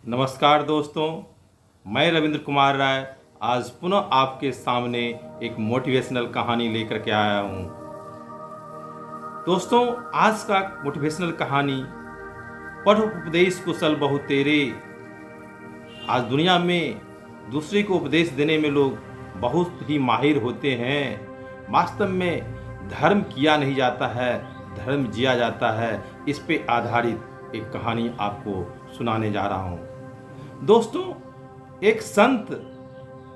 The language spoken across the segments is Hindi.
नमस्कार दोस्तों, मैं रविंद्र कुमार राय आज पुनः आपके सामने एक मोटिवेशनल कहानी लेकर के आया हूँ। दोस्तों, आज का मोटिवेशनल कहानी पढ़ उपदेश कुशल बहु तेरे। आज दुनिया में दूसरे को उपदेश देने में लोग बहुत ही माहिर होते हैं। वास्तव में धर्म किया नहीं जाता है, धर्म जिया जाता है। इस पे आधारित एक कहानी आपको सुनाने जा रहा हूँ। दोस्तों, एक संत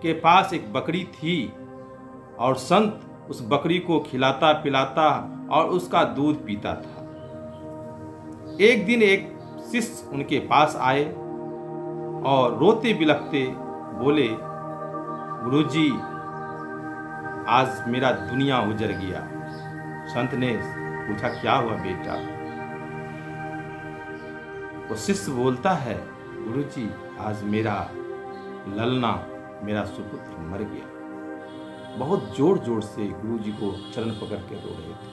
के पास एक बकरी थी और संत उस बकरी को खिलाता पिलाता और उसका दूध पीता था। एक दिन एक शिष्य उनके पास आए और रोते बिलखते बोले, गुरुजी, आज मेरा दुनिया उजड़ गया। संत ने पूछा, क्या हुआ बेटा? वो शिष्य बोलता है, गुरुजी, आज मेरा ललना, मेरा सुपुत्र मर गया। बहुत जोर जोर से गुरुजी को चरण पकड़ के रो रहे थे।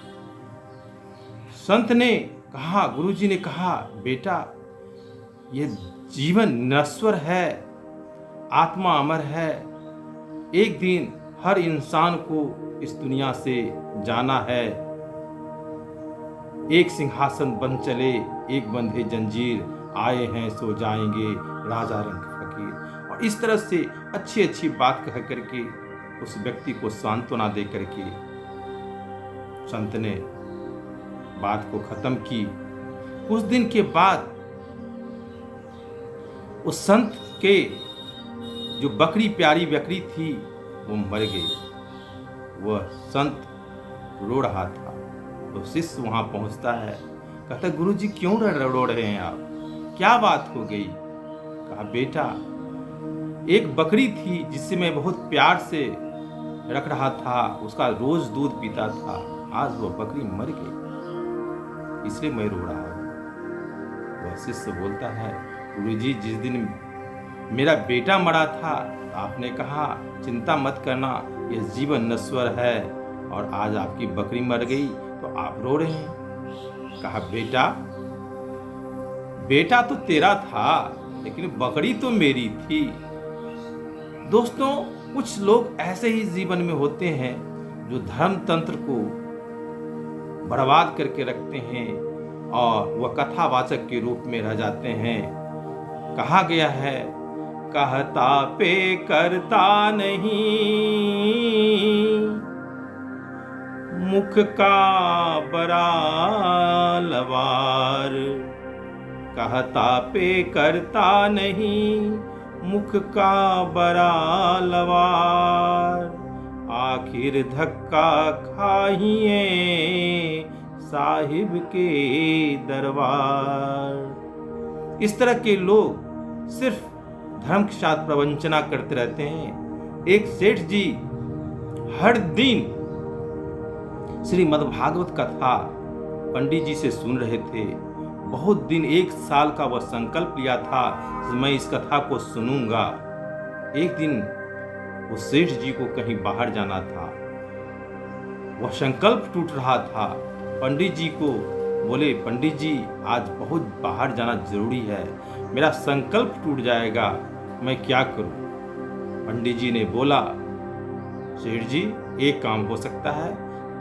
संत ने कहा, गुरुजी ने कहा, बेटा, ये जीवन नश्वर है, आत्मा अमर है। एक दिन हर इंसान को इस दुनिया से जाना है। एक सिंहासन बन चले, एक बंधे जंजीर, आए हैं सो जाएंगे, राजा रंग फकीर। और इस तरह से अच्छी अच्छी बात कह करके उस व्यक्ति को सांत्वना दे करके संत ने बात को खत्म की। कुछ दिन के बाद उस संत के जो बकरी, प्यारी बकरी थी, वो मर गई। वह संत रो रहा था तो शिष्य वहां पहुंचता है। कहता, गुरुजी, क्यों रो रहे हैं आप? क्या बात हो गई? कहा, बेटा, एक बकरी थी जिससे मैं बहुत प्यार से रख रहा था, उसका रोज दूध पीता था। आज वो बकरी मर गई, इसलिए मैं रो रहा हूँ। वह शिष्य बोलता है, गुरुजी, जिस दिन मेरा बेटा मरा था आपने कहा, चिंता मत करना, यह जीवन नश्वर है, और आज आपकी बकरी मर गई तो आप रो रहे हैं। कहा, बेटा तो तेरा था, लेकिन बकरी तो मेरी थी। दोस्तों, कुछ लोग ऐसे ही जीवन में होते हैं जो धर्म तंत्र को बर्बाद करके रखते हैं और वह कथावाचक के रूप में रह जाते हैं। कहा गया है, कहता पे करता नहीं, मुख का बड़ा लवार। कहता पे करता नहीं, मुख का बड़ा लवार। आखिर धक्का खाइए साहिब के दरबार। इस तरह के लोग सिर्फ धर्म के साथ प्रवंचना करते रहते हैं। एक सेठ जी हर दिन श्रीमद् भागवत कथा पंडित जी से सुन रहे थे। बहुत दिन, 1 साल का वह संकल्प लिया था कि मैं इस कथा को सुनूंगा। एक दिन वो सेठ जी को कहीं बाहर जाना था, वह संकल्प टूट रहा था। पंडित जी को बोले, पंडित जी, आज बहुत बाहर जाना जरूरी है, मेरा संकल्प टूट जाएगा, मैं क्या करूं? पंडित जी ने बोला, सेठ जी, एक काम हो सकता है,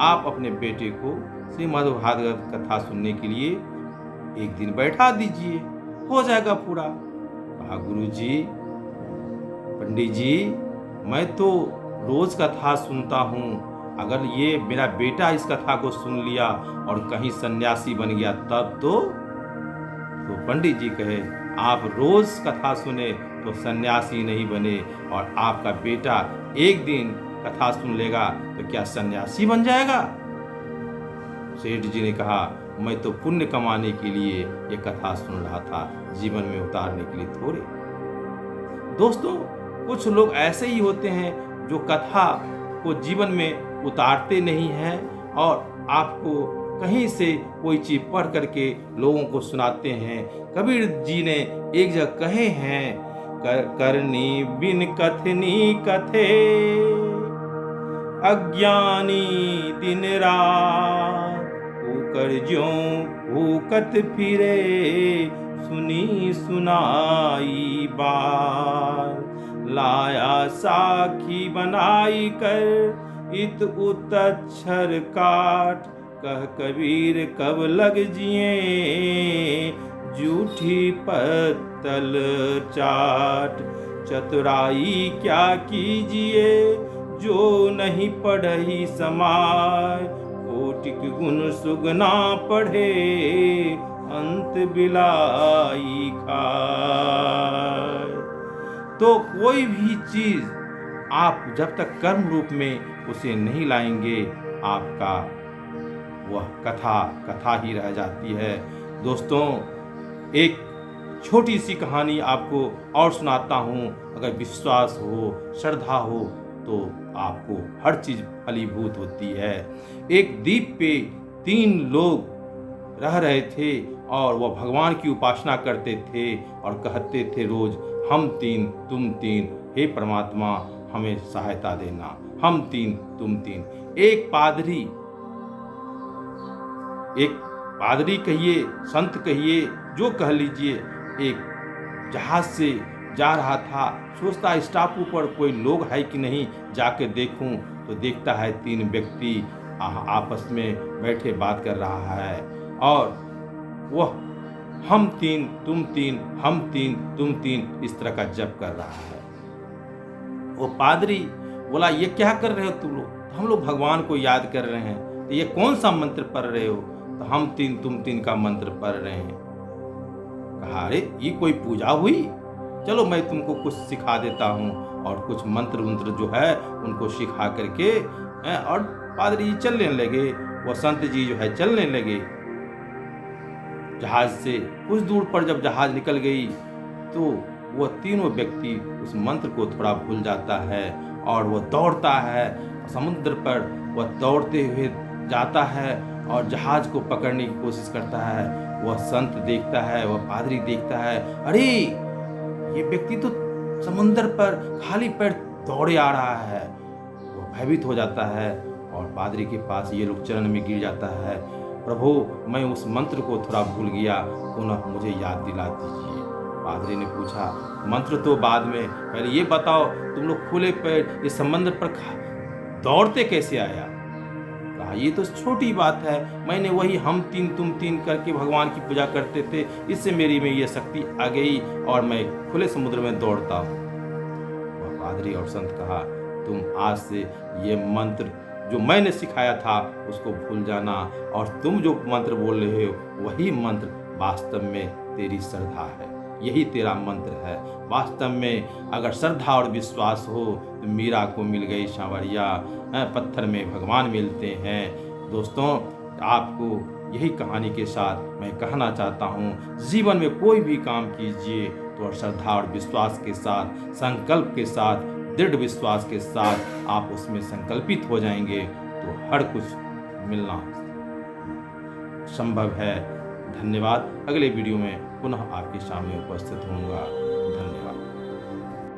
आप अपने बेटे को श्रीमद् भागवत कथा सुनने के लिए एक दिन बैठा दीजिए, हो जाएगा पूरा। कहा, गुरुजी, पंडित जी, मैं तो रोज कथा सुनता हूँ, अगर ये मेरा बेटा इस कथा को सुन लिया और कहीं सन्यासी बन गया तब तो पंडित जी कहे, आप रोज कथा सुने तो सन्यासी नहीं बने, और आपका बेटा एक दिन कथा सुन लेगा तो क्या सन्यासी बन जाएगा? सेठ जी ने कहा, मैं तो पुण्य कमाने के लिए ये कथा सुन रहा था, जीवन में उतारने के लिए थोड़े। दोस्तों, कुछ लोग ऐसे ही होते हैं जो कथा को जीवन में उतारते नहीं हैं और आपको कहीं से कोई चीज पढ़ करके लोगों को सुनाते हैं। कबीर जी ने एक जगह कहे हैं, करनी बिन कथनी कथे, अज्ञानी दिन रात, कर ज्यों भूकत फिरे, सुनी सुनाई बार, लाया साखी बनाई कर इत उत अक्षर काट, कह कबीर कब लग जिए जूठी पत्तल चाट। चतुराई क्या कीजिए जो नहीं पढ़ई समाय, कोटिक गुण सुगना पढ़े अंत बिलाई खाय। तो कोई भी चीज आप जब तक कर्म रूप में उसे नहीं लाएंगे, आपका वह कथा ही रह जाती है। दोस्तों, एक छोटी सी कहानी आपको और सुनाता हूँ। अगर विश्वास हो, श्रद्धा हो तो आपको हर चीज फलीभूत होती है। एक द्वीप पे 3 लोग रह रहे थे और वह भगवान की उपासना करते थे और कहते थे रोज, हम 3 तुम 3, हे परमात्मा हमें सहायता देना, हम 3 तुम 3। एक पादरी कहिए, संत कहिए, जो कह लीजिए, एक जहाज से जा रहा था। सोचता इस टापू पर कोई लोग है कि नहीं, जाके देखूं। तो देखता है 3 व्यक्ति आपस में बैठे बात कर रहा है और वह हम 3 तुम 3, हम 3 तुम 3 इस तरह का जप कर रहा है। वो पादरी बोला, ये क्या कर रहे हो तुम लोग? तो हम लोग भगवान को याद कर रहे हैं। तो ये कौन सा मंत्र पढ़ रहे हो? तो हम 3 तुम 3 का मंत्र पढ़ रहे हैं। कहा, अरे ये कोई पूजा हुई? चलो मैं तुमको कुछ सिखा देता हूँ। और कुछ मंत्र जो है उनको सिखा करके और पादरी जी चलने लगे। वो संत जी जो है चलने लगे। जहाज से कुछ दूर पर जब जहाज निकल गई तो वह तीनों व्यक्ति उस मंत्र को थोड़ा भूल जाता है और वह दौड़ता है समुद्र पर। वह दौड़ते हुए जाता है और जहाज को पकड़ने की कोशिश करता है। वह संत देखता है, वह पादरी देखता है, अरे ये व्यक्ति तो समुद्र पर खाली पैर दौड़े आ रहा है। वह भयभीत हो जाता है और पादरी के पास ये लोग चरण में गिर जाता है, प्रभु मैं उस मंत्र को थोड़ा भूल गया, पुनः मुझे याद दिला दीजिए। पादरी ने पूछा, मंत्र तो बाद में, पहले ये बताओ तुम लोग खुले पैर इस समुद्र पर दौड़ते कैसे आया? कहा, ये तो छोटी बात है, मैंने वही हम 3 तुम 3 करके भगवान की पूजा करते थे, इससे मेरी में ये शक्ति आ गई और मैं खुले समुद्र में दौड़ता हूँ। वह पादरी और संत कहा, तुम आज से ये मंत्र जो मैंने सिखाया था उसको भूल जाना और तुम जो मंत्र बोल रहे हो वही मंत्र वास्तव में तेरी श्रद्धा है, यही तेरा मंत्र है। वास्तव में अगर श्रद्धा और विश्वास हो तो मीरा को मिल गई सांवरिया, पत्थर में भगवान मिलते हैं। दोस्तों, आपको यही कहानी के साथ मैं कहना चाहता हूँ, जीवन में कोई भी काम कीजिए तो श्रद्धा और विश्वास के साथ, संकल्प के साथ, दृढ़ विश्वास के साथ आप उसमें संकल्पित हो जाएंगे तो हर कुछ मिलना संभव है। धन्यवाद। अगले वीडियो में पुनः आपके सामने उपस्थित होऊंगा।